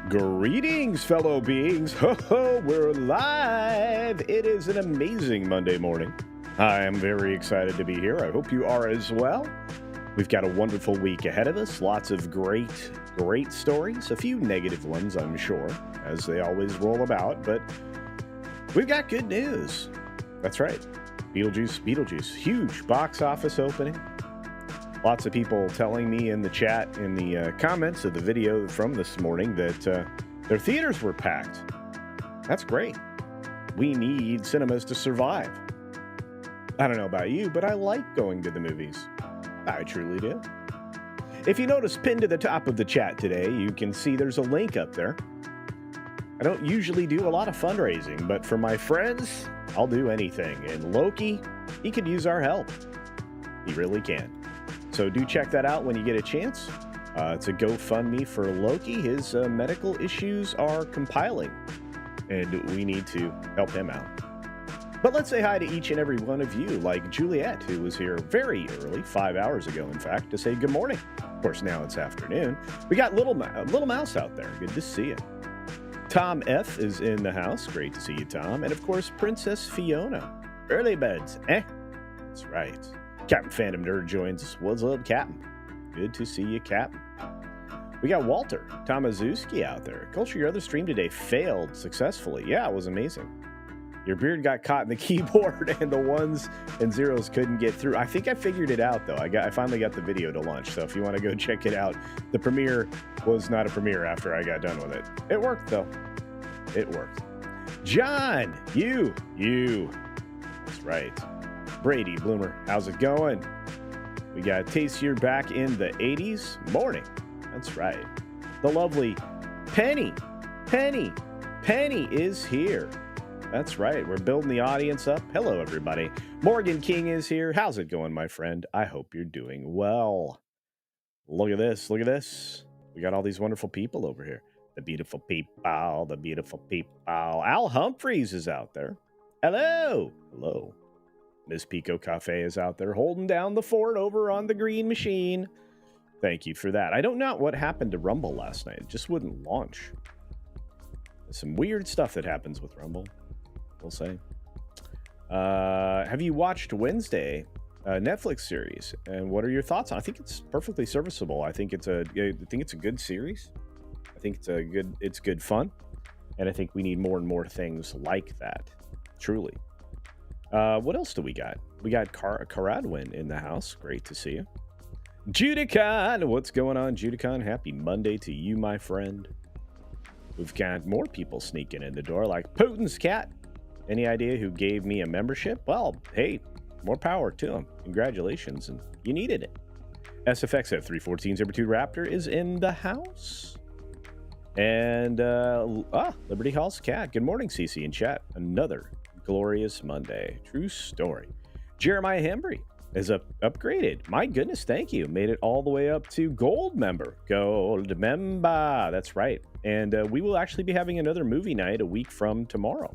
Greetings, fellow beings. Ho ho, we're live. It is an amazing Monday morning. I am very excited to be here. I hope you are as well. We've got a wonderful week ahead of us. Lots of great stories. A few negative ones, I'm sure, as they always roll about. But we've got good news. That's right. Beetlejuice. Huge box office opening. Lots of people telling me in the chat, in the comments of the video from this morning that their theaters were packed. That's great. We need cinemas to survive. I don't know about you, but I like going to the movies. I truly do. If you notice, pinned to the top of the chat today, you can see there's a link up there. I don't usually do a lot of fundraising, but for my friends, I'll do anything. And Loki, he could use our help. He really can. So do check that out when you get a chance. It's a GoFundMe for Loki. His medical issues are compiling, and we need to help him out. But let's say hi to each and every one of you, like Juliet, who was here very early, 5 hours ago, in fact, to say good morning. Of course, now it's afternoon. We got Little Mouse out there. Good to see you. Tom F. is in the house. Great to see you, Tom. And, of course, Princess Fiona. Early birds, eh? That's right. Captain Phantom Nerd joins us. What's up, Captain? Good to see you, Captain. We got Walter Tomaszewski out there. Culture, your other stream today failed successfully. Yeah, it was amazing. Your beard got caught in the keyboard and the ones and zeros couldn't get through. I think I figured it out, though. I finally got the video to launch, so if you want to go check it out, the premiere was not a premiere after I got done with it. It worked, though. It worked. John, you. That's right. Brady Bloomer, how's it going? We got Taste here back in the 80s. Morning. That's right. The lovely Penny is here. That's right. We're building the audience up. Hello, everybody. Morgan King is here. How's it going, my friend? I hope you're doing well. Look at this. We got all these wonderful people over here. The beautiful people. Al Humphreys is out there. Hello. Miss Pico Cafe is out there holding down the fort over on the green machine. Thank you for that. I don't know what happened to Rumble last night. It just wouldn't launch. There's some weird stuff that happens with Rumble, we'll say. Have you watched Wednesday, Netflix series? And what are your thoughts on it? I think it's perfectly serviceable. I think it's a good series. I think it's good fun. And I think we need more and more things like that. Truly. What else do we got? We got Caradwin in the house. Great to see you. Judicon, what's going on, Judicon? Happy Monday to you, my friend. We've got more people sneaking in the door, like Putin's cat. Any idea who gave me a membership? Well, hey, more power to him. Congratulations, and you needed it. SFXF 314 Zebra2 Raptor is in the house. And, Liberty Hall's cat. Good morning, CC in chat. Another glorious Monday. True story. Jeremiah Hembry is upgraded. My goodness, thank you. Made it all the way up to gold member. Gold member. That's right. And we will actually be having another movie night a week from tomorrow.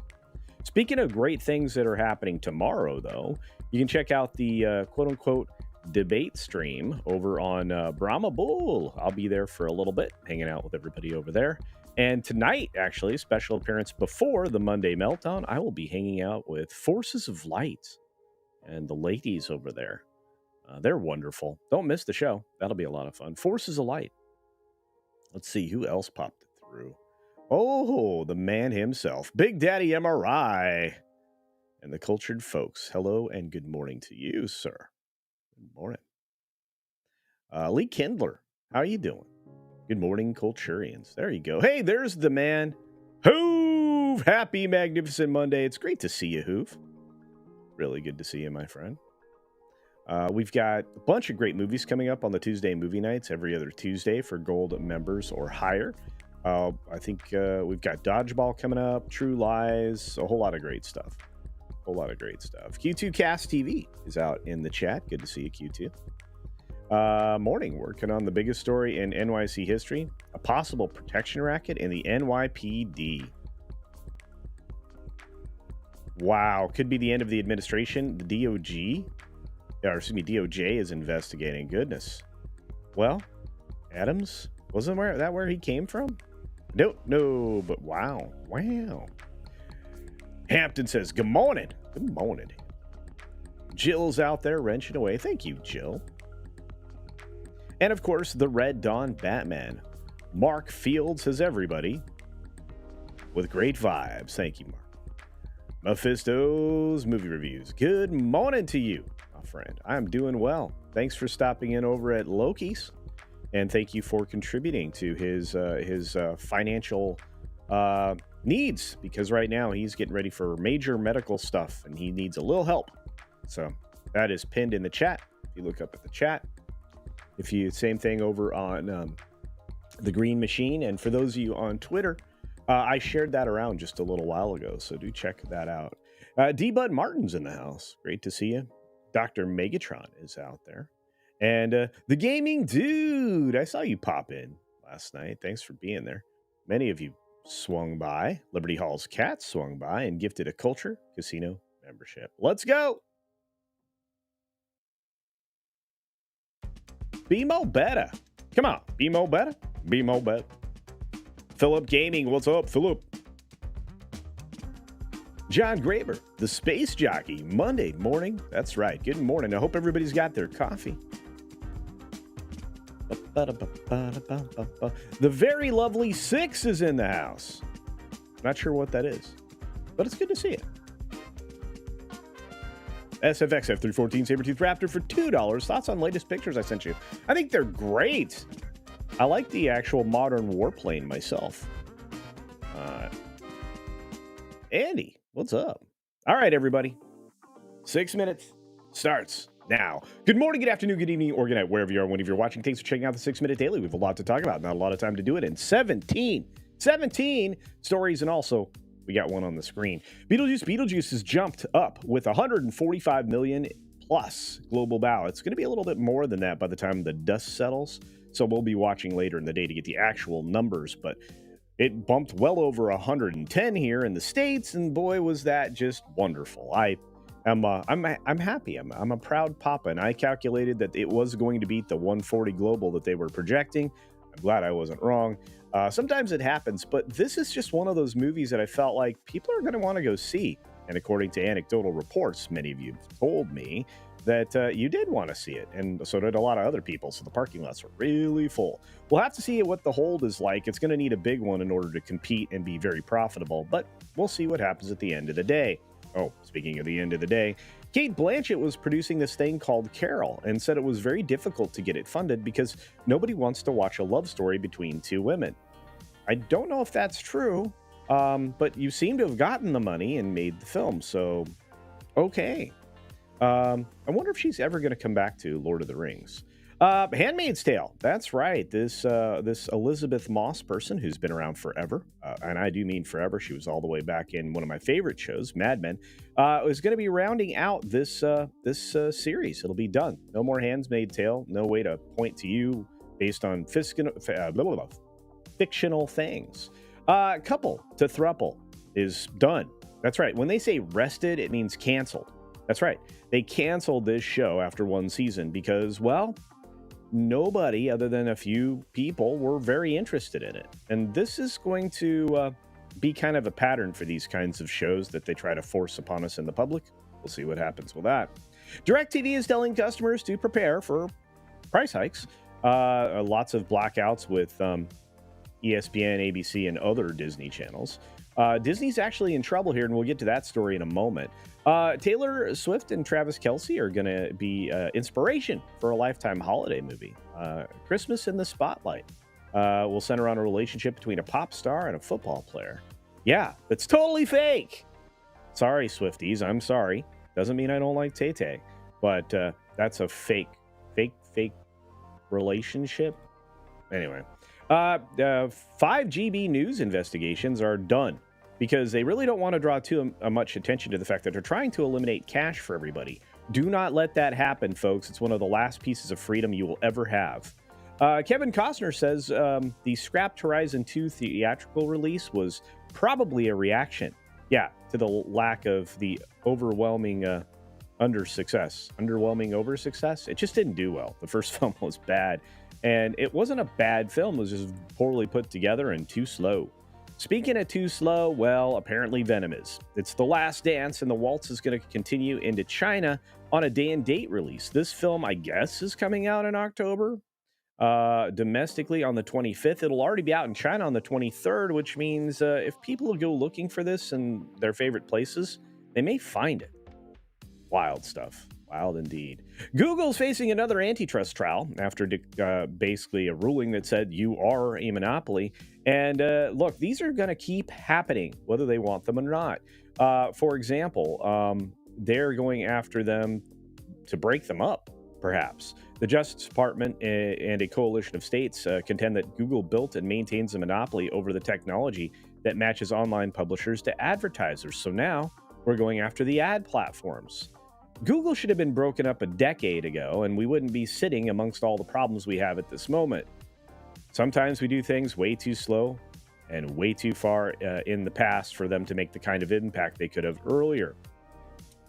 Speaking of great things that are happening tomorrow, though, you can check out the quote-unquote debate stream over on Brahma Bull. I'll be there for a little bit, hanging out with everybody over there. And tonight, actually, special appearance before the Monday Meltdown, I will be hanging out with Forces of Light and the ladies over there. They're wonderful. Don't miss the show. That'll be a lot of fun. Forces of Light. Let's see who else popped it through. Oh, the man himself, Big Daddy MRI. And the cultured folks. Hello and good morning to you, sir. Good morning. Lee Kindler, how are you doing? Good morning, Culturians. There you go. Hey, there's the man. Hoove! Happy, magnificent Monday. It's great to see you, Hoove. Really good to see you, my friend. We've got a bunch of great movies coming up on the Tuesday movie nights every other Tuesday for gold members or higher. I think we've got Dodgeball coming up, True Lies, a whole lot of great stuff. Q2 Cast TV is out in the chat. Good to see you, Q2. Morning, working on the biggest story in NYC history, a possible protection racket in the NYPD. Wow, could be the end of the administration. The DOJ is investigating. Goodness. Well, Adams, wasn't that where he came from? Don't know, but wow. Hampton says, good morning. Good morning. Jill's out there wrenching away. Thank you, Jill. And of course, the Red Dawn Batman. Mark Fields says, everybody with great vibes. Thank you, Mark. Mephisto's movie reviews. Good morning to you, my friend. I'm doing well. Thanks for stopping in over at Loki's, and thank you for contributing to his financial needs, because right now he's getting ready for major medical stuff and he needs a little help. So that is pinned in the chat. If you look up at the chat, same thing over on the Green Machine, and for those of you on Twitter, I shared that around just a little while ago, so do check that out. D-Bud Martin's in the house. Great to see you. Dr. Megatron is out there. And the Gaming Dude, I saw you pop in last night. Thanks for being there. Many of you swung by. Liberty Hall's Cat swung by and gifted a Culture Casino membership. Let's go! Be mo better. Come on, be mo better. Be mo better. Philip Gaming, what's up, Philip? John Graber, the Space Jockey, Monday morning. That's right. Good morning. I hope everybody's got their coffee. The very lovely Six is in the house. Not sure what that is, but it's good to see it. SFX F314 Sabertooth Raptor for $2. Thoughts on latest pictures I sent you? I think they're great. I like the actual modern warplane myself. Andy, what's up? All right, everybody. 6 minutes starts now. Good morning, good afternoon, good evening, or good night, wherever you are, whenever you're watching. Thanks for checking out the 6 Minute Daily. We have a lot to talk about. Not a lot of time to do it in 17 stories, and also we got one on the screen. Beetlejuice has jumped up with 145 million plus global bow. It's going to be a little bit more than that by the time the dust settles. So we'll be watching later in the day to get the actual numbers, but it bumped well over 110 here in the States, and boy, was that just wonderful. I'm happy. I'm a proud papa, and I calculated that it was going to beat the 140 global that they were projecting. I'm glad I wasn't wrong. Sometimes it happens, but this is just one of those movies that I felt like people are going to want to go see. And according to anecdotal reports, many of you told me that you did want to see it, and so did a lot of other people, so the parking lots are really full. We'll have to see what the hold is like. It's going to need a big one in order to compete and be very profitable, but we'll see what happens at the end of the day. Oh, speaking of the end of the day, Cate Blanchett was producing this thing called Carol and said it was very difficult to get it funded because nobody wants to watch a love story between two women. I don't know if that's true, but you seem to have gotten the money and made the film, so okay. I wonder if she's ever going to come back to Lord of the Rings. Handmaid's Tale. That's right. This Elizabeth Moss person who's been around forever, and I do mean forever. She was all the way back in one of my favorite shows, Mad Men. Is going to be rounding out this series. It'll be done. No more Handmaid's Tale. No way to point to you based on fictional things. Couple to Throuple is done. That's right. When they say rested, it means canceled. That's right. They canceled this show after one season because, well, nobody other than a few people were very interested in it. And this is going to be kind of a pattern for these kinds of shows that they try to force upon us in the public. We'll see what happens with that. DirecTV is telling customers to prepare for price hikes. Lots of blackouts with ESPN, ABC, and other Disney channels. Disney's actually in trouble here, and we'll get to that story in a moment. Taylor Swift and Travis Kelce are going to be inspiration for a Lifetime holiday movie. Christmas in the Spotlight will center on a relationship between a pop star and a football player. Yeah, it's totally fake. Sorry, Swifties, I'm sorry. Doesn't mean I don't like Cate, but that's a fake relationship. Anyway, 5GB News investigations are done because they really don't want to draw too much attention to the fact that they're trying to eliminate cash for everybody. Do not let that happen, folks. It's one of the last pieces of freedom you will ever have. Kevin Costner says the scrapped Horizon 2 theatrical release was probably a reaction, to the lack of the overwhelming over success. It just didn't do well. The first film was bad. And it wasn't a bad film, it was just poorly put together and too slow. Speaking of too slow, well, apparently Venom is. It's the last dance, and the waltz is going to continue into China on a day and date release. This film, I guess, is coming out in October. Domestically on the 25th. It'll already be out in China on the 23rd, which means if people go looking for this in their favorite places, they may find it. Wild stuff. Wild indeed. Google's facing another antitrust trial after basically a ruling that said you are a monopoly. And look, these are going to keep happening, whether they want them or not. For example, they're going after them to break them up, perhaps. The Justice Department and a coalition of states contend that Google built and maintains a monopoly over the technology that matches online publishers to advertisers. So now we're going after the ad platforms. Google should have been broken up a decade ago, and we wouldn't be sitting amongst all the problems we have at this moment. Sometimes we do things way too slow and way too far in the past for them to make the kind of impact they could have earlier.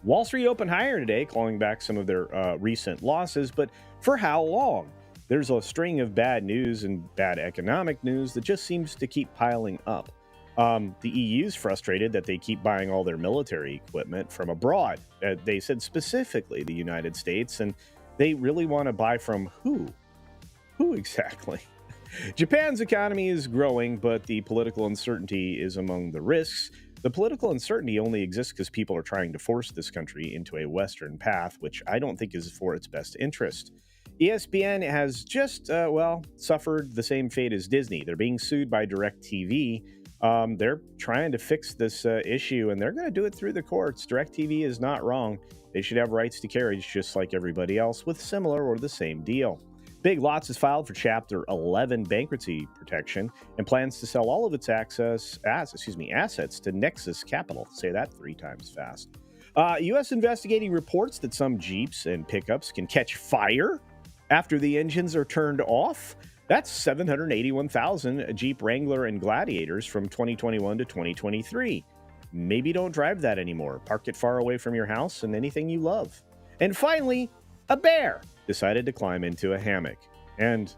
Wall Street opened higher today, clawing back some of their recent losses, but for how long? There's a string of bad news and bad economic news that just seems to keep piling up. The EU's frustrated that they keep buying all their military equipment from abroad. They said specifically the United States, and they really want to buy from who? Who exactly? Japan's economy is growing, but the political uncertainty is among the risks. The political uncertainty only exists because people are trying to force this country into a Western path, which I don't think is for its best interest. ESPN has just, suffered the same fate as Disney. They're being sued by DirecTV. They're trying to fix this issue, and they're going to do it through the courts. DirecTV is not wrong. They should have rights to carriage just like everybody else with similar or the same deal. Big Lots has filed for Chapter 11 bankruptcy protection and plans to sell all of its assets to Nexus Capital. Say that 3 times fast. U.S. investigating reports that some Jeeps and pickups can catch fire after the engines are turned off. That's 781,000 Jeep Wrangler and Gladiators from 2021 to 2023. Maybe don't drive that anymore. Park it far away from your house and anything you love. And finally, a bear decided to climb into a hammock. And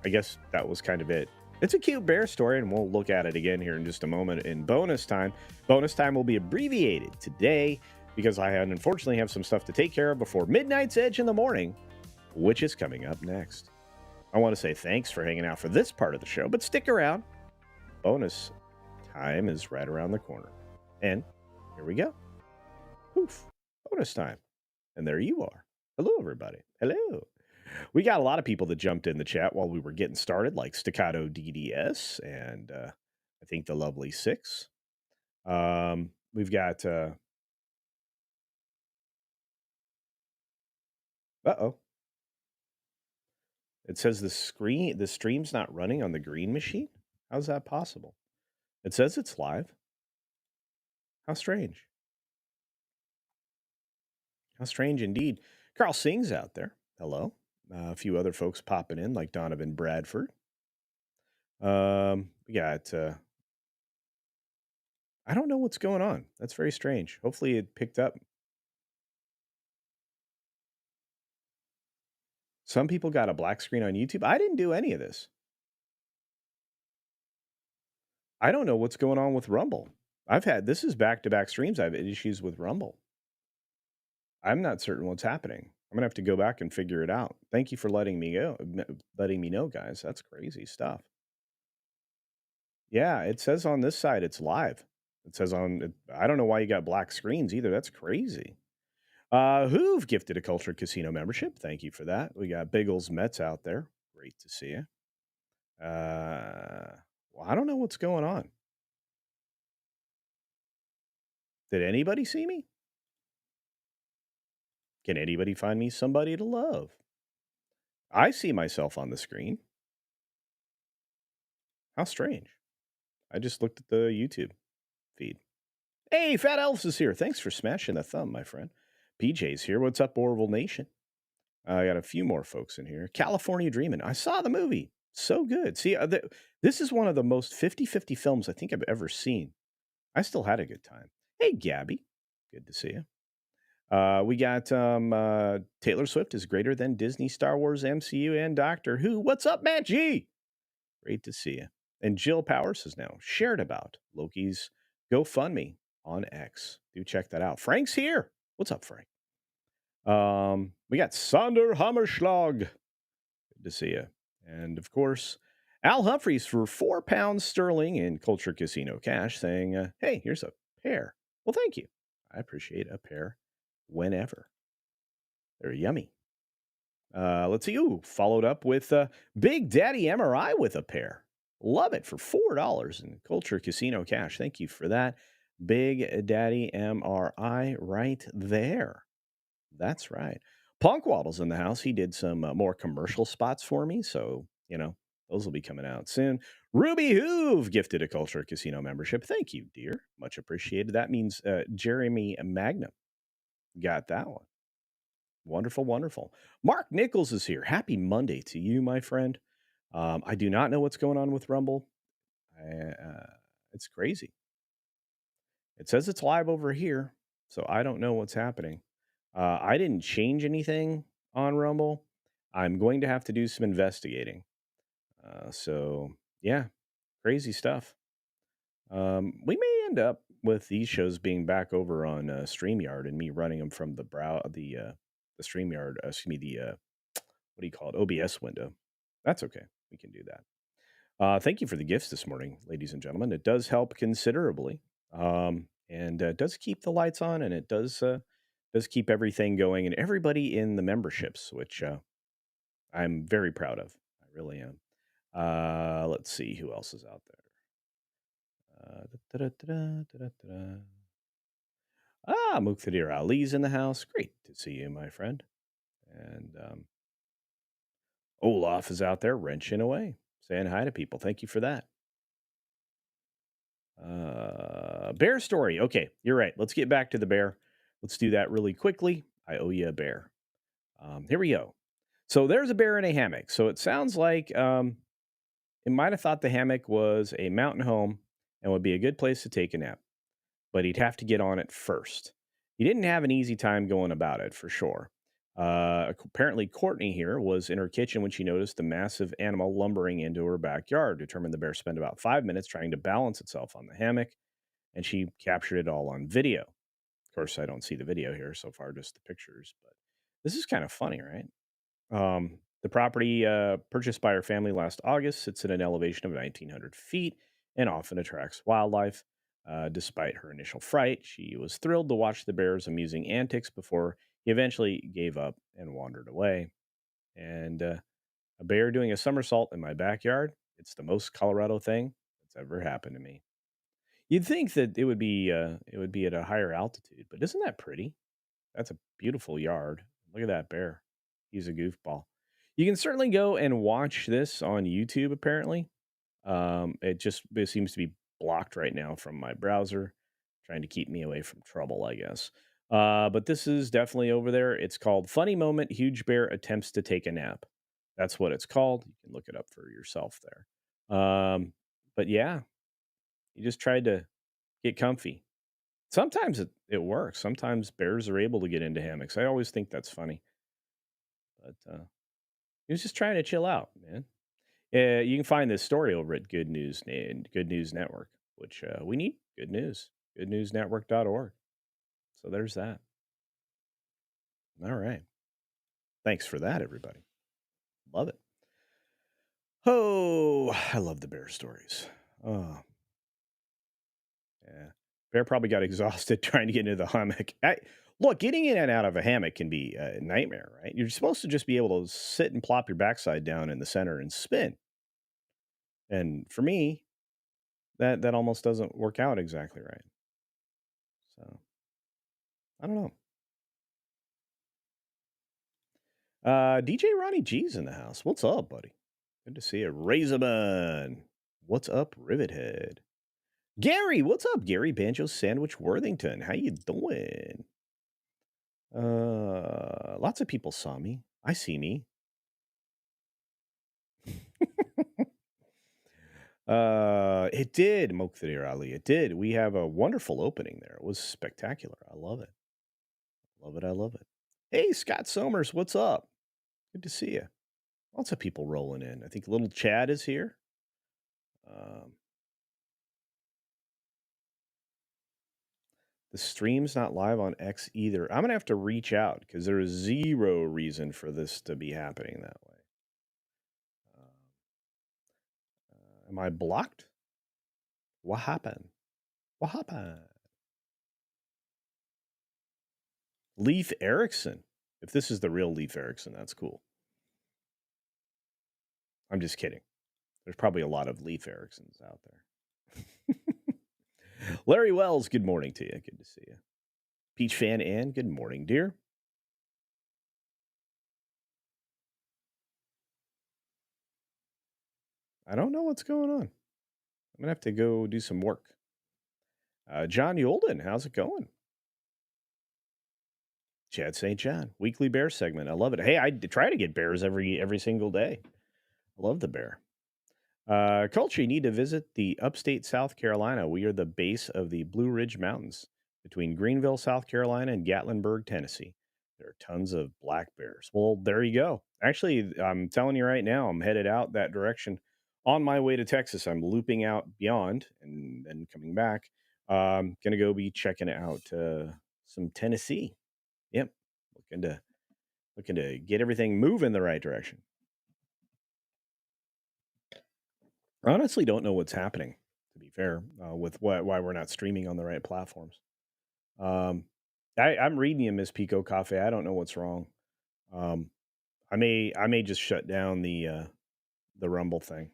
I guess that was kind of it. It's a cute bear story, and we'll look at it again here in just a moment in bonus time. Bonus time will be abbreviated today because I unfortunately have some stuff to take care of before Midnight's Edge in the morning, which is coming up next. I want to say thanks for hanging out for this part of the show, but stick around. Bonus time is right around the corner. And here we go. Poof. Bonus time. And there you are. Hello, everybody. Hello. We got a lot of people that jumped in the chat while we were getting started, like Staccato DDS and I think the Lovely Six. We've got... Uh-oh. It says the stream's not running on the green machine? How's that possible? It says it's live. How strange. How strange indeed. Carl Singh's out there. Hello. A few other folks popping in, like Donovan Bradford. We got... I don't know what's going on. That's very strange. Hopefully it picked up. Some people got a black screen on YouTube. I didn't do any of this. I don't know what's going on with Rumble. This is back-to-back streams. I've had issues with Rumble. I'm not certain what's happening. I'm going to have to go back and figure it out. Thank you for letting me know, guys. That's crazy stuff. Yeah, it says on this side it's live. It says I don't know why you got black screens either. That's crazy. Who've gifted a Cultured Casino membership. Thank you for that. We got Biggles Mets out there. Great to see you. Well, I don't know what's going on. Did anybody see me? Can anybody find me somebody to love? I see myself on the screen. How strange. I just looked at the YouTube feed. Hey, Fat Elves is here. Thanks for smashing the thumb, my friend. PJ's here. What's up, Orville Nation? I got a few more folks in here. California Dreamin'. I saw the movie. So good. See, this is one of the most 50-50 films I think I've ever seen. I still had a good time. Hey, Gabby. Good to see you. We got Taylor Swift is greater than Disney, Star Wars, MCU, and Doctor Who. What's up, Matt G? Great to see you. And Jill Powers has now shared about Loki's GoFundMe on X. Do check that out. Frank's here. What's up, Frank? We got Sander Hammerschlag. Good to see you. And of course, Al Humphreys for £4 sterling in Culture Casino cash saying, hey, here's a pear. Well, thank you. I appreciate a pear whenever. They're yummy. Let's see. Ooh, followed up with Big Daddy MRI with a pear. Love it for $4 in Culture Casino cash. Thank you for that. Big Daddy MRI right there. That's right. Punkwaddle's in the house. He did some more commercial spots for me. So, those will be coming out soon. Ruby Hoove gifted a Culture Casino membership. Thank you, dear. Much appreciated. That means Jeremy Magnum got that one. Wonderful, wonderful. Mark Nichols is here. Happy Monday to you, my friend. I do not know what's going on with Rumble. It's crazy. It says it's live over here, so I don't know what's happening. I didn't change anything on Rumble. I'm going to have to do some investigating. So, yeah, crazy stuff. We may end up with these shows being back over on StreamYard and me running them from the StreamYard, what do you call it? OBS window. That's okay. We can do that. Thank you for the gifts this morning, ladies and gentlemen. It does help considerably. And does keep the lights on, and it does keep everything going, and everybody in the memberships, which I'm very proud of. I really am. Let's see who else is out there. Muqtadir Ali's in the house. Great to see you, my friend. And Olaf is out there wrenching away, saying hi to people. Thank you for that. Bear story. Okay, you're right. Let's get back to the bear. Let's do that really quickly. I owe you a bear. Here we go. So there's a bear in a hammock. So it sounds like it might have thought the hammock was a mountain home and would be a good place to take a nap, but he'd have to get on it first. He didn't have an easy time going about it, for sure. Apparently, Courtney here was in her kitchen when she noticed the massive animal lumbering into her backyard. Determined the bear spent about 5 minutes trying to balance itself on the hammock, and she captured it all on video. Of course, I don't see the video here so far, just the pictures, but this is kind of funny, right? The property purchased by her family last August sits at an elevation of 1,900 feet and often attracts wildlife. Despite her initial fright, she was thrilled to watch the bear's amusing antics before he eventually gave up and wandered away. And a bear doing a somersault in my backyard, it's the most Colorado thing that's ever happened to me. You'd think that it would be at a higher altitude, but isn't that pretty? That's a beautiful yard. Look at that bear. He's a goofball. You can certainly go and watch this on YouTube, apparently. It seems to be blocked right now from my browser, trying to keep me away from trouble, I guess. But this is definitely over there. It's called Funny Moment Huge Bear Attempts to Take a Nap. That's what it's called. You can look it up for yourself there. But yeah, he just tried to get comfy. Sometimes it works. Sometimes bears are able to get into hammocks. I always think that's funny. But he was just trying to chill out, man. You can find this story over at Good News Network, which we need good news. Goodnewsnetwork.org. So there's that. All right. Thanks for that, everybody. Love it. Oh, I love the bear stories. Oh, yeah. Bear probably got exhausted trying to get into the hammock. Look, getting in and out of a hammock can be a nightmare, right? You're supposed to just be able to sit and plop your backside down in the center and spin. And for me, that almost doesn't work out exactly right. So, I don't know. DJ Ronnie G's in the house. What's up, buddy? Good to see you. Razorman. What's up, Rivethead? Gary, what's up? Gary Banjo Sandwich Worthington. How you doing? Lots of people saw me. I see me. It did, Muqtadir Ali. It did. We have a wonderful opening there. It was spectacular. I love it. Love it. I love it. Hey, Scott Somers, what's up? Good to see you. Lots of people rolling in. I think little Chad is here. Um, the stream's not live on X either. I'm going to have to reach out because there is zero reason for this to be happening that way. Am I blocked? What happened? What happened? Leif Erikson. If this is the real Leif Erikson, that's cool. I'm just kidding. There's probably a lot of Leif Eriksons out there. Larry Wells, good morning to you. Good to see you. Peach Fan Ann, good morning, dear. I don't know what's going on. I'm going to have to go do some work. John Yolden, how's it going? Chad St. John, weekly bear segment. I love it. Hey, I try to get bears every single day. I love the bear. Culture, you need to visit the upstate South Carolina. We are the base of the Blue Ridge Mountains between Greenville, South Carolina, and Gatlinburg, Tennessee. There are tons of black bears. Well, there you go. Actually, I'm telling you right now, I'm headed out that direction on my way to Texas. I'm looping out beyond and then coming back. Gonna go be checking out some Tennessee. Yep, looking to get everything moving the right direction. I honestly don't know what's happening, to be fair, with why we're not streaming on the right platforms. Um, I'm reading you, Miss Pico Cafe. I don't know what's wrong. Um, I may just shut down the Rumble thing,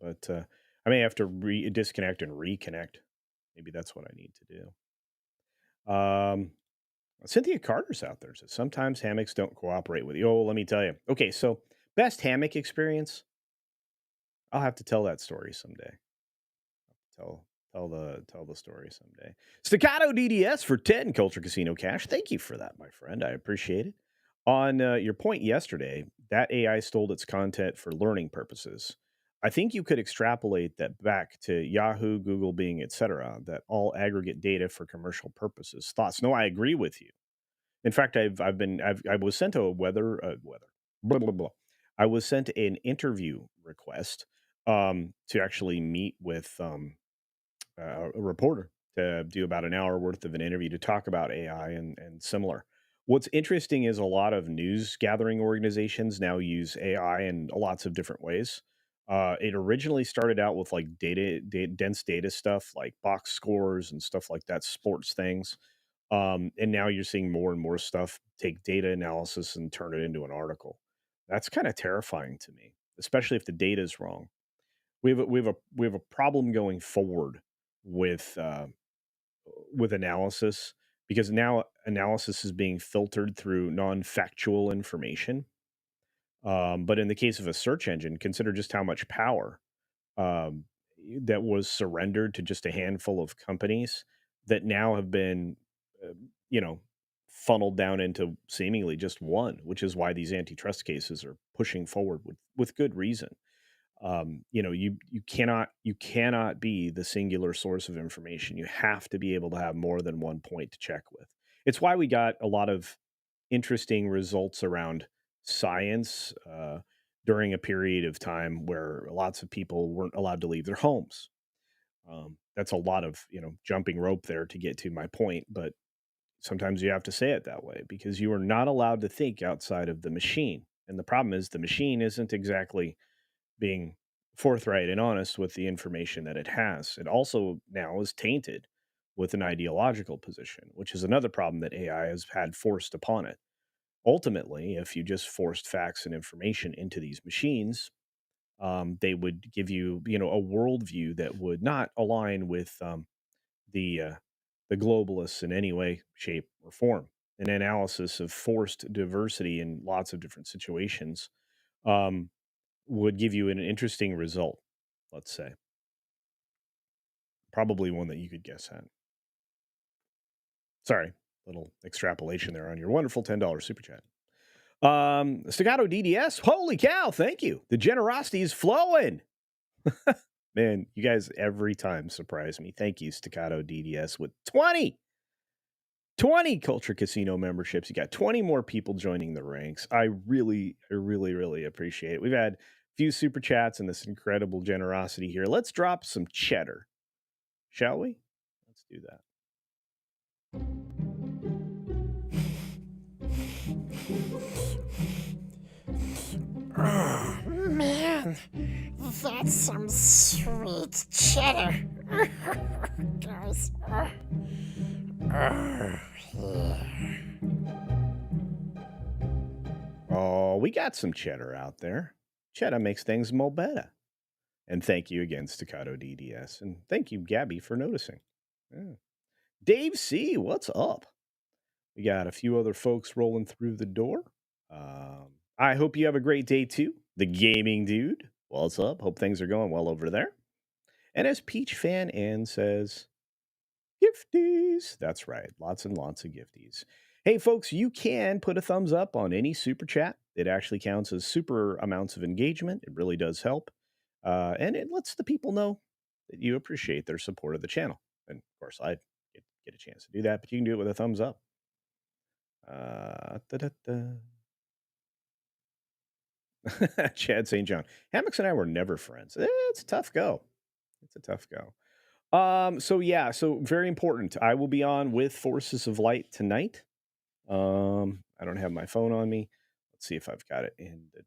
but I may have to disconnect and reconnect. Maybe that's what I need to do. Cynthia Carter's out there. So sometimes hammocks don't cooperate with you. Oh, let me tell you. Okay, so best hammock experience. I'll have to tell that story someday. Tell tell the story someday. Staccato DDS for 10 Culture Casino Cash. Thank you for that, my friend. I appreciate it. On your point yesterday, that AI stole its content for learning purposes. I think you could extrapolate that back to Yahoo, Google, Bing, etc. That all aggregate data for commercial purposes. Thoughts? No, I agree with you. In fact, I was sent a weather blah blah blah. I was sent an interview request to actually meet with a reporter to do about an hour worth of an interview to talk about AI and similar. What's interesting is a lot of news gathering organizations now use AI in lots of different ways. It originally started out with like dense data stuff like box scores and stuff like that, sports things. And now you're seeing more and more stuff take data analysis and turn it into an article. That's kind of terrifying to me, especially if the data is wrong. We have a problem going forward with analysis because now analysis is being filtered through non-factual information. But in the case of a search engine, consider just how much power um, that was surrendered to just a handful of companies that now have been, uh, you know, funneled down into seemingly just one, which is why these antitrust cases are pushing forward with good reason. You cannot be the singular source of information. You have to be able to have more than one point to check with. It's why we got a lot of interesting results around science during a period of time where lots of people weren't allowed to leave their homes. That's a lot of jumping rope there to get to my point, but sometimes you have to say it that way because you are not allowed to think outside of the machine. And the problem is the machine isn't exactly being forthright and honest with the information that it has. It also now is tainted with an ideological position, which is another problem that AI has had forced upon it. Ultimately, if you just forced facts and information into these machines, they would give you, a worldview that would not align with the uh, the globalists in any way, shape, or form. An analysis of forced diversity in lots of different situations um, would give you an interesting result, let's say. Probably one that you could guess at. Sorry, little extrapolation there on your wonderful $10 super chat. Staccato DDS, holy cow, thank you. The generosity is flowing. Man, you guys every time surprise me. Thank you, Staccato DDS, with 20. 20 Culture Casino memberships. You got 20 more people joining the ranks. I really appreciate it. We've had a few super chats and this incredible generosity here. Let's drop some cheddar, shall we? Let's do that. Oh, man, that's some sweet cheddar. Guys. Yeah. Oh, we got some cheddar out there. Cheddar makes things more better. And thank you again, Staccato DDS. And thank you, Gabby, for noticing. Yeah. Dave C., what's up? We got a few other folks rolling through the door. I hope you have a great day too. The gaming dude, what's up? Hope things are going well over there. And as Peach Fan Ann says, gifties. That's right. Lots and lots of gifties. Hey, folks, you can put a thumbs up on any super chat. It actually counts as super amounts of engagement. It really does help. And it lets the people know that you appreciate their support of the channel. And of course, I get a chance to do that, but you can do it with a thumbs up. Chad St. John. Hammocks and I were never friends. It's a tough go. It's a tough go. So very important. I will be on with Forces of Light tonight. I don't have my phone on me. Let's see if I've got it in the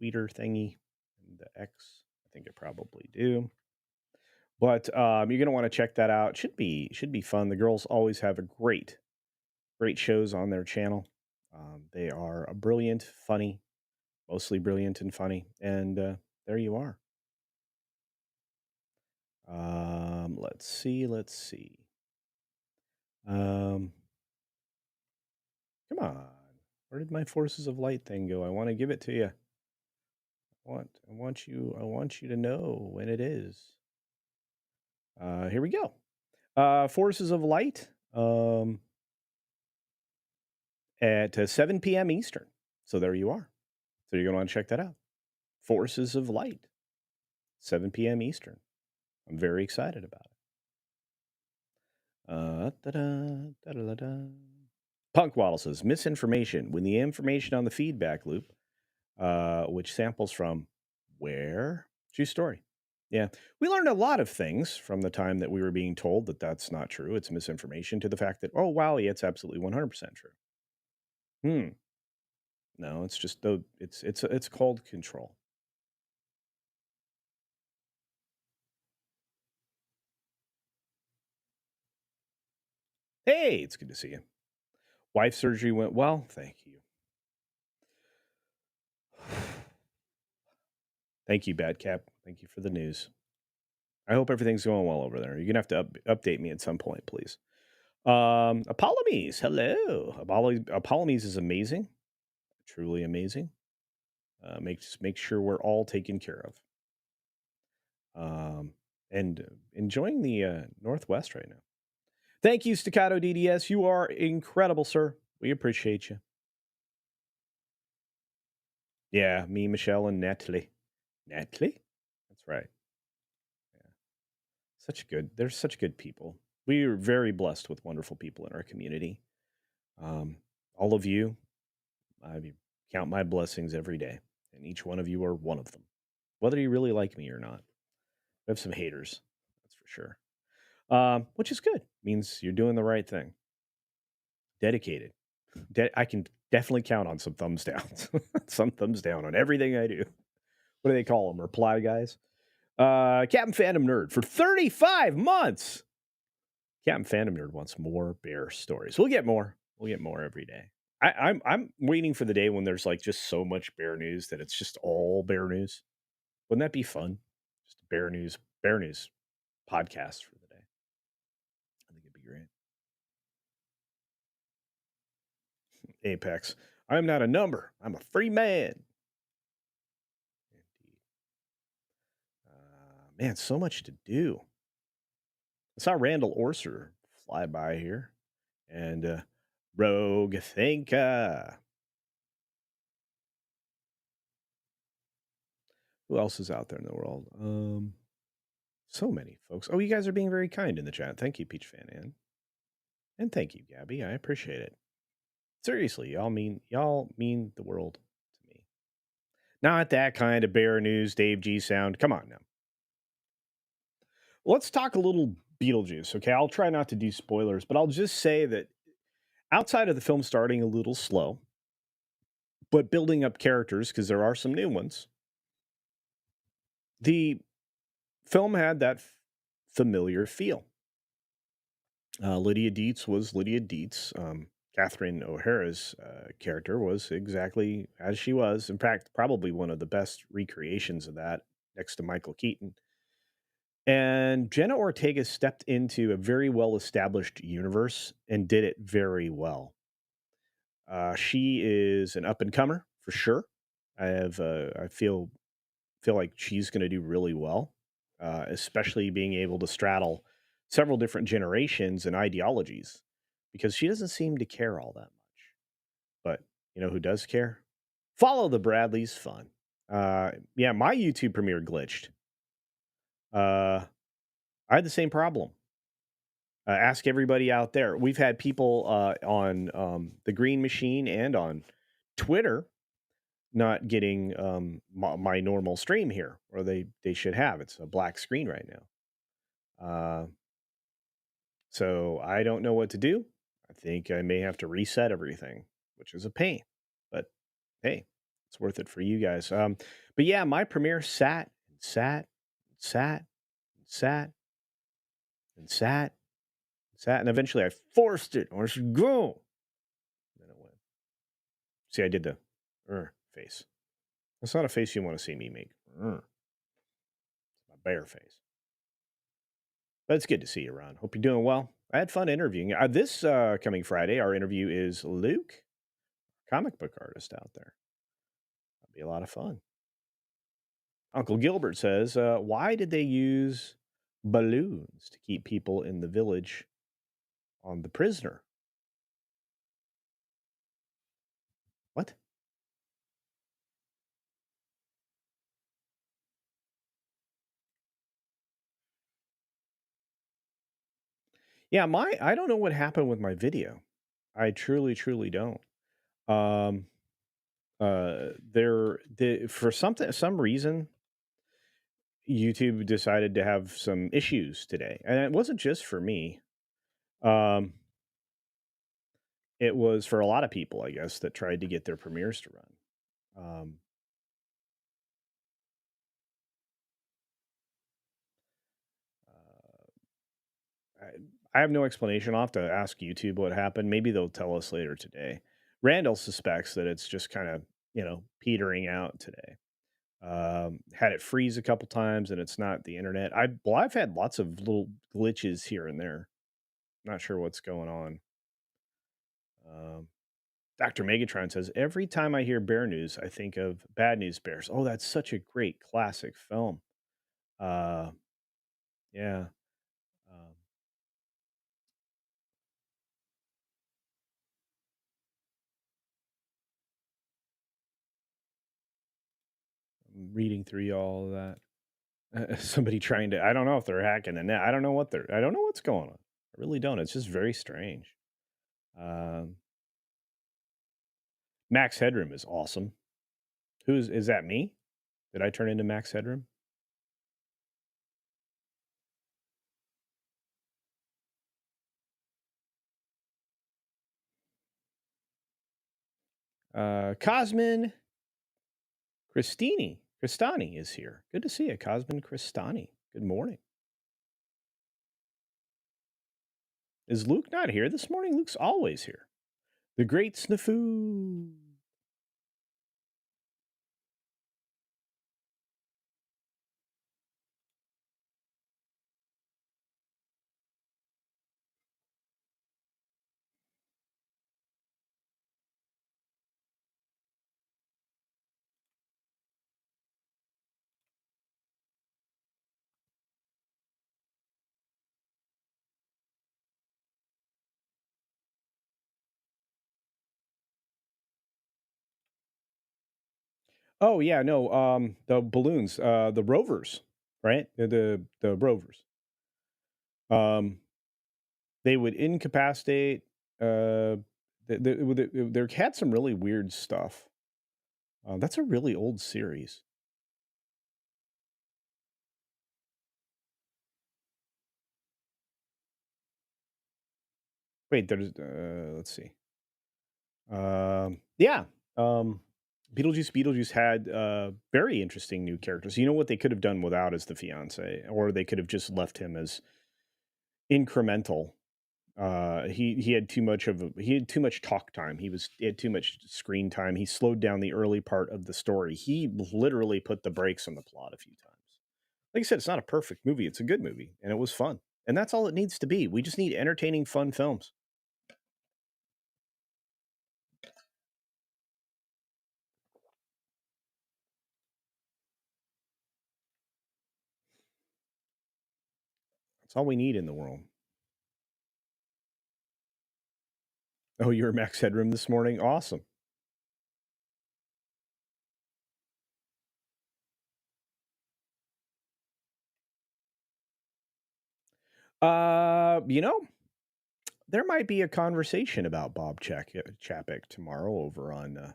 tweeter thingy, in the X. I think I probably do. But you're gonna want to check that out. Should be fun. The girls always have a great shows on their channel. They are brilliant, funny, mostly brilliant and funny. And there you are. Let's see. Come on. Where did my Forces of Light thing go? I want to give it to you. I want you to know when it is. Here we go. Forces of Light at 7 p.m. Eastern. So there you are. So you're going to want to check that out. Forces of Light, 7 p.m. Eastern. I'm very excited about it. Punk Waddle says, misinformation. When the information on the feedback loop, which samples from where? True story. Yeah. We learned a lot of things from the time that we were being told that that's not true. It's misinformation to the fact that, oh, wow, yeah, it's absolutely 100% true. No, it's just, it's called control. Hey, it's good to see you. Wife surgery went well. Thank you. Thank you, Bad Cap. Thank you for the news. I hope everything's going well over there. You're gonna have to update me at some point, please. Apollomes, hello. Apollomes is amazing, truly amazing. Make sure we're all taken care of. And enjoying the Northwest right now. Thank you, Staccato DDS. You are incredible, sir. We appreciate you. Yeah, me, Michelle, and Natalie. Natalie? That's right. Yeah. They're such good people. We are very blessed with wonderful people in our community. All of you, I count my blessings every day, and each one of you are one of them, whether you really like me or not. We have some haters, that's for sure, which is good. Means you're doing the right thing. Dedicated. I can definitely count on some thumbs down. Some thumbs down on everything I do. What do they call them? Reply guys? Captain Phantom Nerd for 35 months. Captain Phantom Nerd wants more bear stories. We'll get more. We'll get more every day. I'm waiting for the day when there's like just so much bear news that it's just all bear news. Wouldn't that be fun? Just a bear news podcast for the day. I think it'd be great. Apex. I'm not a number. I'm a free man. Indeed. Man, so much to do. I saw Randall Orser fly by here. And Rogue Thinka. Who else is out there in the world? So many folks. Oh, you guys are being very kind in the chat. Thank you, Peach Fan Ann. And thank you, Gabby. I appreciate it. Seriously, y'all mean the world to me. Not that kind of bear news, Dave G sound. Come on now. Let's talk a little Beetlejuice, okay? I'll try not to do spoilers, but I'll just say that outside of the film starting a little slow, but building up characters because there are some new ones, the film had that familiar feel. Lydia Dietz was Lydia Dietz. Catherine O'Hara's character was exactly as she was. In fact, probably one of the best recreations of that, next to Michael Keaton. And Jenna Ortega stepped into a very well established universe and did it very well. She is an up and comer for sure. I feel like she's going to do really well, especially being able to straddle several different generations and ideologies, because she doesn't seem to care all that much. But you know who does care? Follow the Bradleys fun. Yeah, my YouTube premiere glitched. I had the same problem. Ask everybody out there. We've had people on the Green Machine and on Twitter not getting my normal stream here, or they should have. It's a black screen right now. So I don't know what to do. I think I may have to reset everything, which is a pain. But hey, it's worth it for you guys. But yeah, my premiere sat and sat and sat and sat and sat and sat, and eventually I forced it. I should go. Then it went. See, I did the face. That's not a face you want to see me make. It's my bear face. But it's good to see you, Ron. Hope you're doing well. I had fun interviewing. This coming Friday, our interview is Luke, comic book artist out there. That'll be a lot of fun. Uncle Gilbert says, why did they use balloons to keep people in the village on The Prisoner? What? Yeah, I don't know what happened with my video. I truly don't. For some reason, YouTube decided to have some issues today, and it wasn't just for me. It was for a lot of people, I guess, that tried to get their premieres to run. I have no explanation. I'll have to ask YouTube what happened. Maybe they'll tell us later today. Randall suspects that it's just kind of, petering out today. Had it freeze a couple times, and it's not the internet. I've had lots of little glitches here and there. Not sure what's going on. Dr. Megatron says, every time I hear bear news, I think of Bad News Bears. Oh, that's such a great classic film. Yeah. Um, I'm reading through all of that. Somebody trying to, I don't know if they're hacking the net. I don't know what's going on. I really don't. It's just very strange. Max Headroom is awesome. Is that me? Did I turn into Max Headroom? Cosmin Cristani is here. Good to see you, Cosmin Cristani. Good morning. Is Luke not here this morning? Luke's always here. The great Snafu. Oh yeah, no, the balloons, the rovers, right? The rovers. Um, They would incapacitate. Uh, they had some really weird stuff. That's a really old series. Wait, there's. Let's see. Yeah. Um, Beetlejuice had very interesting new characters. You know what they could have done without as the fiance, or they could have just left him as incremental. He had too much he had too much talk time. He had too much screen time. He slowed down the early part of the story. He literally put the brakes on the plot a few times. Like I said, it's not a perfect movie. It's a good movie, and it was fun. And that's all it needs to be. We just need entertaining, fun films. That's all we need in the world. Oh, you're Max Headroom this morning? Awesome. You know, there might be a conversation about Bob Chapek tomorrow over on uh,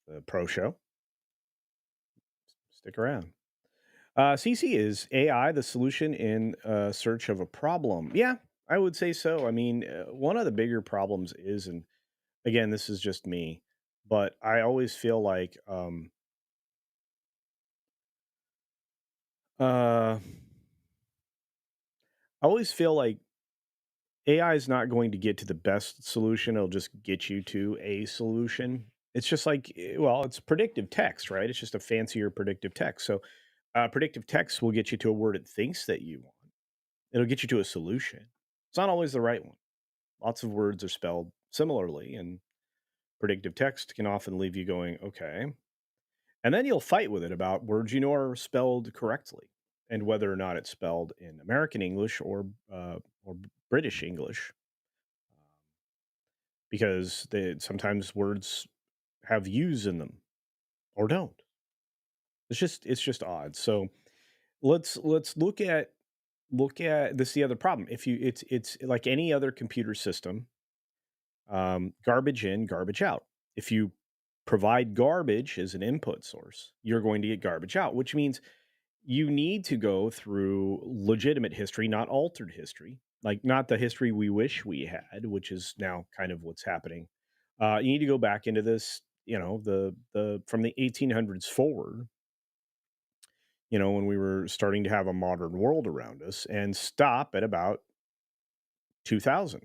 the Pro Show. Stick around. CC, is AI the solution in search of a problem? Yeah, I would say so. I mean, one of the bigger problems is, and again, this is just me, but I always feel like I always feel like AI is not going to get to the best solution. It'll just get you to a solution. It's just like, well, it's predictive text, right? It's just a fancier predictive text. So, predictive text will get you to a word it thinks that you want. It'll get you to a solution. It's not always the right one. Lots of words are spelled similarly, and predictive text can often leave you going, okay. And then you'll fight with it about words you know are spelled correctly and whether or not it's spelled in American English or British English, because sometimes words have U's in them or don't. It's just odd. So let's look at this. The other problem, if you it's like any other computer system, garbage in, garbage out. If you provide garbage as an input source, you're going to get garbage out, which means you need to go through legitimate history, not altered history, like not the history we wish we had, which is now kind of what's happening. You need to go back into this, the from the 1800s forward, when we were starting to have a modern world around us, and stop at about 2000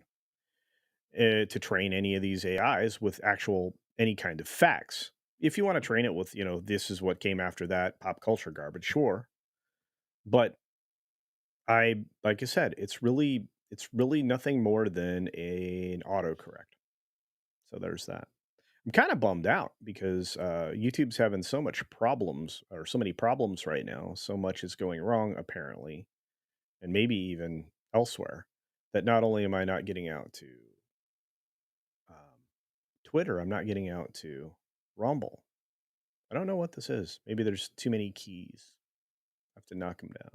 to train any of these AIs with actual any kind of facts. If you want to train it with, this is what came after that pop culture garbage, sure. But like I said, it's really nothing more than an autocorrect. So there's that. I'm kind of bummed out because YouTube's having so much problems, or so many problems right now. So much is going wrong apparently, and maybe even elsewhere, that not only am I not getting out to um, Twitter, I'm not getting out to Rumble. I don't know what this is. Maybe there's too many keys. I have to knock them down.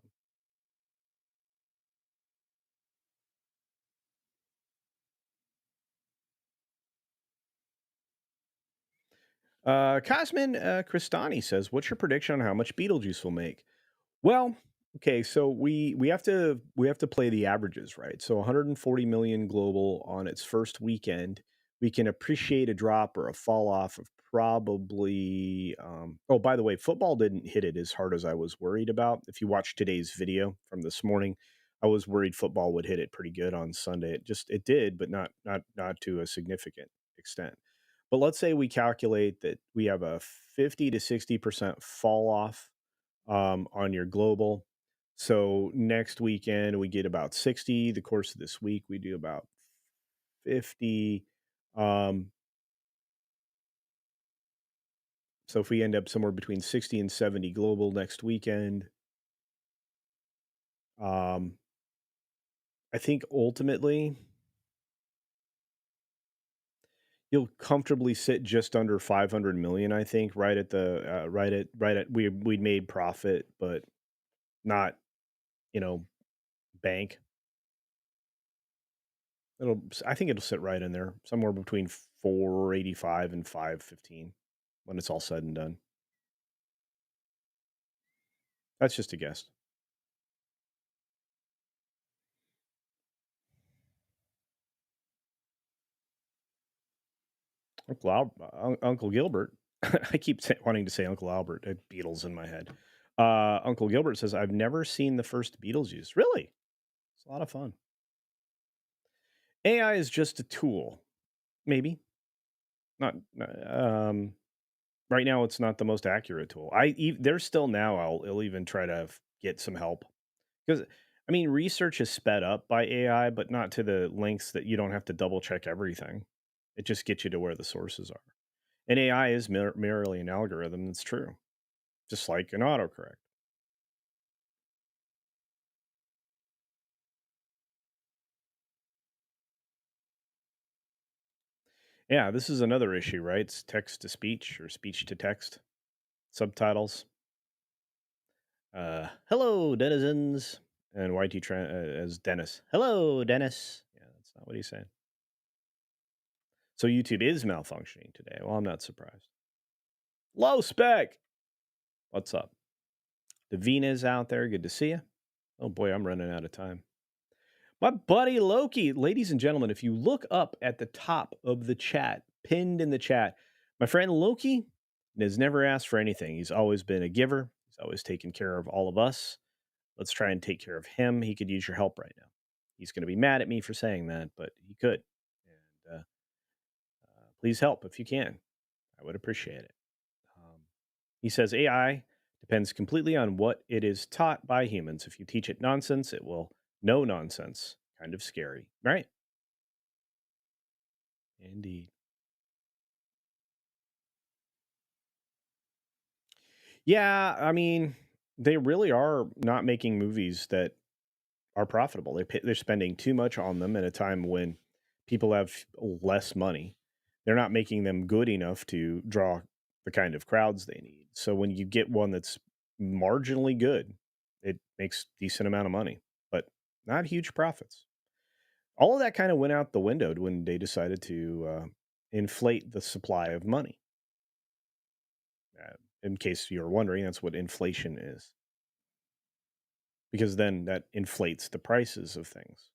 Cosmin Cristani says, "What's your prediction on how much Beetlejuice will make?" Well, okay, so we have to play the averages, right? So 140 million global on its first weekend. We can appreciate a drop or a fall off of probably. Oh, by the way, football didn't hit it as hard as I was worried about. If you watch today's video from this morning, I was worried football would hit it pretty good on Sunday. It did, but not to a significant extent. But let's say we calculate that we have a 50 to 60% fall off on your global. So next weekend we get about 60. The course of this week we do about 50. Um, so if we end up somewhere between 60 and 70 global next weekend, um, I think ultimately you'll comfortably sit just under 500 million. I think right at we'd made profit, but not, you know bank. I think it'll sit right in there, somewhere between 485 and 515 when it's all said and done. That's just a guess. Uncle Gilbert. I keep wanting to say Uncle Albert. Beatles in my head. Uncle Gilbert says, I've never seen the first Beetlejuice. Really? It's a lot of fun. AI is just a tool. Maybe. Not. Right now, it's not the most accurate tool. There's still now. I'll even try to get some help because I mean, research is sped up by AI, but not to the lengths that you don't have to double check everything. It just gets you to where the sources are. And AI is merely an algorithm. That's true, just like an autocorrect. Yeah, this is another issue, right? It's text to speech or speech to text subtitles. Hello, denizens, and as Dennis. Hello, Dennis. Yeah, that's not what he's saying. So YouTube is malfunctioning today. Well, I'm not surprised. Low spec. What's up? Davina's out there. Good to see you. Oh boy, I'm running out of time. My buddy Loki, ladies and gentlemen, if you look up at the top of the chat, pinned in the chat, my friend Loki has never asked for anything. He's always been a giver. He's always taken care of all of us. Let's try and take care of him. He could use your help right now. He's going to be mad at me for saying that, but he could. And please help if you can. I would appreciate it. He says AI depends completely on what it is taught by humans. If you teach it nonsense, it will know nonsense. Kind of scary, right? Indeed. Yeah, I mean, they really are not making movies that are profitable. They're spending too much on them at a time when people have less money. They're not making them good enough to draw the kind of crowds they need. So when you get one that's marginally good, it makes decent amount of money, but not huge profits. All of that kind of went out the window when they decided to inflate the supply of money. In case you're wondering, that's what inflation is. Because then that inflates the prices of things.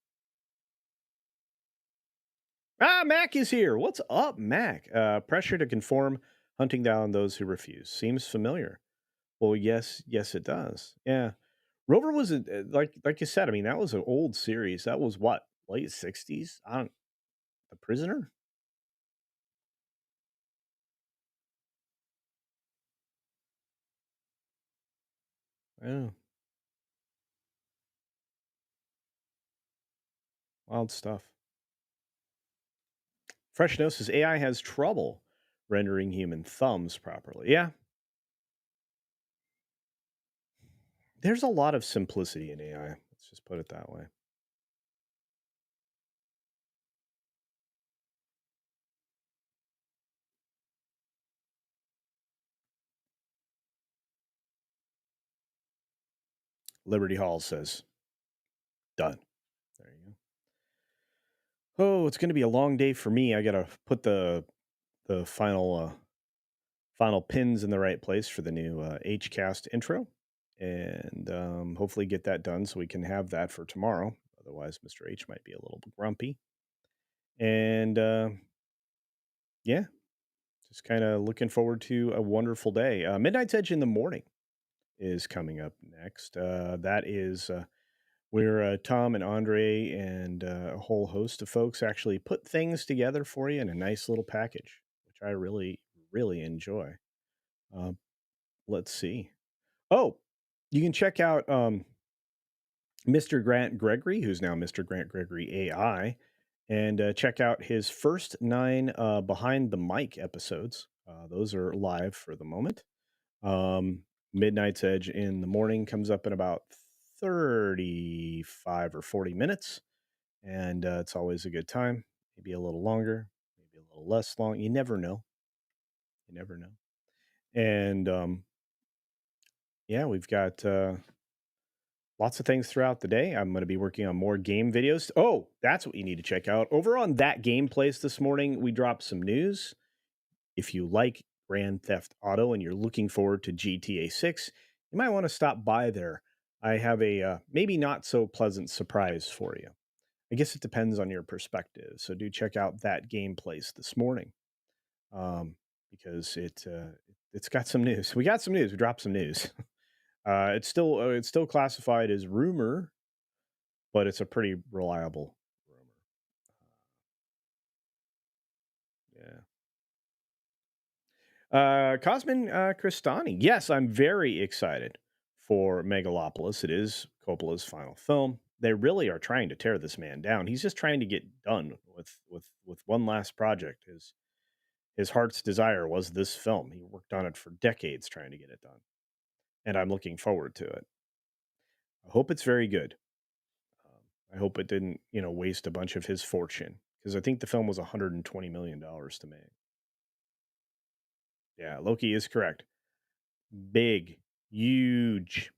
Mac is here. What's up, Mac? Pressure to conform, hunting down those who refuse. Seems familiar. Well, yes, it does. Yeah, Rover was like you said. I mean, that was an old series. That was what, late '60s. I don't. The Prisoner. Oh, wild stuff. Fresh Nose says AI has trouble rendering human thumbs properly. Yeah, there's a lot of simplicity in AI. Let's just put it that way. Liberty Hall says, done. There you go. Oh, it's going to be a long day for me. I got to put the final pins in the right place for the new HCast intro, and hopefully get that done so we can have that for tomorrow. Otherwise, Mr. H might be a little bit grumpy. And yeah, just kind of looking forward to a wonderful day. Midnight's Edge in the morning is coming up next. That is where Tom and Andre and a whole host of folks actually put things together for you in a nice little package, which I really, really enjoy. Let's see. Oh, you can check out Mr. Grant Gregory, who's now Mr. Grant Gregory AI, and check out his first 9 Behind the Mic episodes. Those are live for the moment. Midnight's Edge in the morning comes up in about 35 or 40 minutes, and it's always a good time. Maybe a little longer, maybe a little less long. You never know. You never know. And yeah, we've got lots of things throughout the day. I'm going to be working on more game videos. Oh, that's what you need to check out. Over on That Game Place this morning, we dropped some news. If you like Grand Theft Auto and you're looking forward to GTA 6, you might want to stop by there. I have a maybe not so pleasant surprise for you. I guess it depends on your perspective. So do check out That Game Place this morning, because it's got some news. We got some news. We dropped some news. It's still classified as rumor, but it's a pretty reliable rumor. Yeah. Cosmin Cristani. Yes, I'm very excited for Megalopolis. It is Coppola's final film. They really are trying to tear this man down. He's just trying to get done with one last project. His heart's desire was this film. He worked on it for decades trying to get it done, and I'm looking forward to it. I hope it's very good. I hope it didn't, waste a bunch of his fortune, because I think the film was $120 million to make. Yeah, Loki is correct. Big, huge.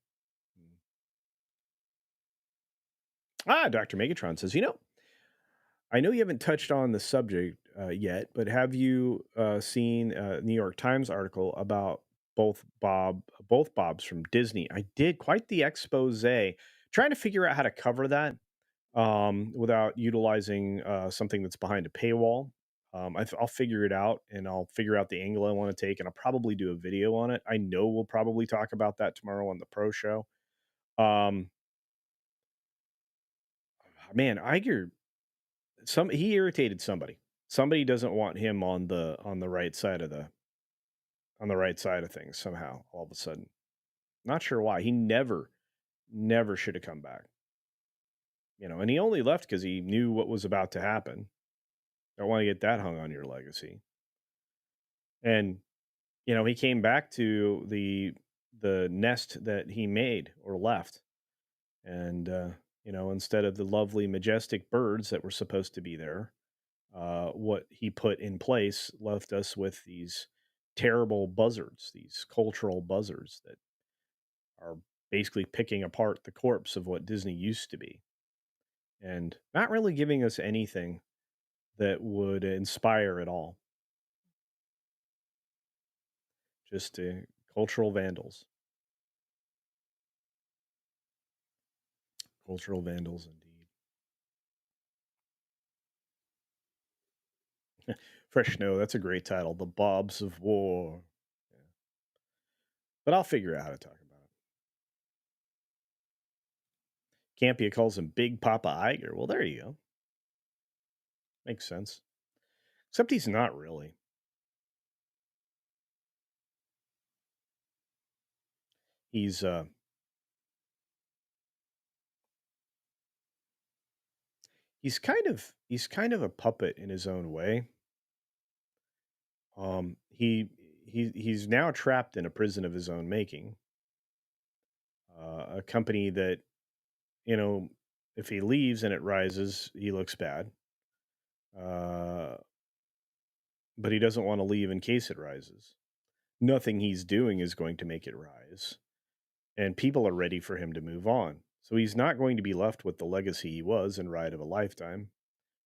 Dr. Megatron says, I know you haven't touched on the subject yet, but have you seen a New York Times article about both Bobs from Disney? I did quite the expose, trying to figure out how to cover that without utilizing something that's behind a paywall. I'll figure it out, and I'll figure out the angle I want to take, and I'll probably do a video on it. I know we'll probably talk about that tomorrow on the Pro Show. Um, Man, Iger, he irritated somebody. Somebody doesn't want him on the right side of things somehow. All of a sudden, not sure why. He never should have come back. And he only left because he knew what was about to happen. Don't want to get that hung on your legacy. And he came back to the nest that he made or left, and instead of the lovely, majestic birds that were supposed to be there, what he put in place left us with these terrible buzzards, these cultural buzzards that are basically picking apart the corpse of what Disney used to be, and not really giving us anything that would inspire at all. Just cultural vandals. Cultural vandals, indeed. Fresh Snow, that's a great title. The Bobs of War. Yeah. But I'll figure out how to talk about it. Campia calls him Big Papa Iger. Well, there you go. Makes sense. Except he's not really. He's kind of a puppet in his own way. He's now trapped in a prison of his own making. A company that, if he leaves and it rises, he looks bad. But he doesn't want to leave in case it rises. Nothing he's doing is going to make it rise. And people are ready for him to move on. So he's not going to be left with the legacy he was in Ride of a Lifetime.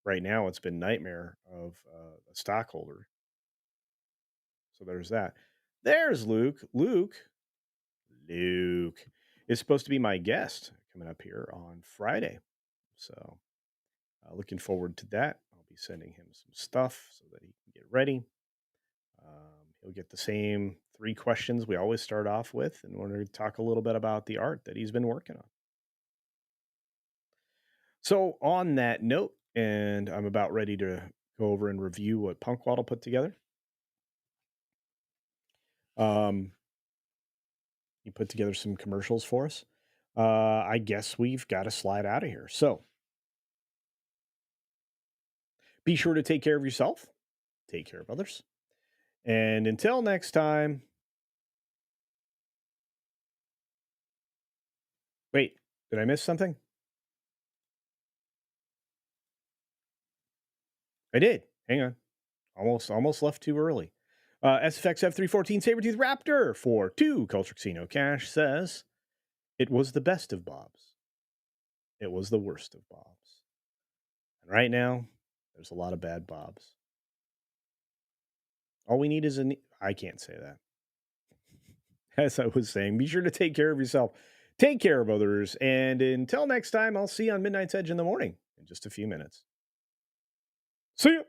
Right now, it's been Nightmare of a stockholder. So there's that. There's Luke. Luke is supposed to be my guest coming up here on Friday. So looking forward to that. I'll be sending him some stuff so that he can get ready. He'll get the same 3 questions we always start off with, and we're going to talk a little bit about the art that he's been working on. So on that note, and I'm about ready to go over and review what Punkwaddle put together. He put together some commercials for us. I guess we've got to slide out of here. So be sure to take care of yourself, take care of others, and until next time. Wait, did I miss something? I did. Hang on. Almost left too early. SFX F314 Sabertooth Raptor for 2 Culture Casino Cash says, It was the best of Bob's. It was the worst of Bob's. And right now, there's a lot of bad Bobs. All we need is I can't say that. As I was saying, be sure to take care of yourself, take care of others, and until next time, I'll see you on Midnight's Edge in the morning in just a few minutes. See you.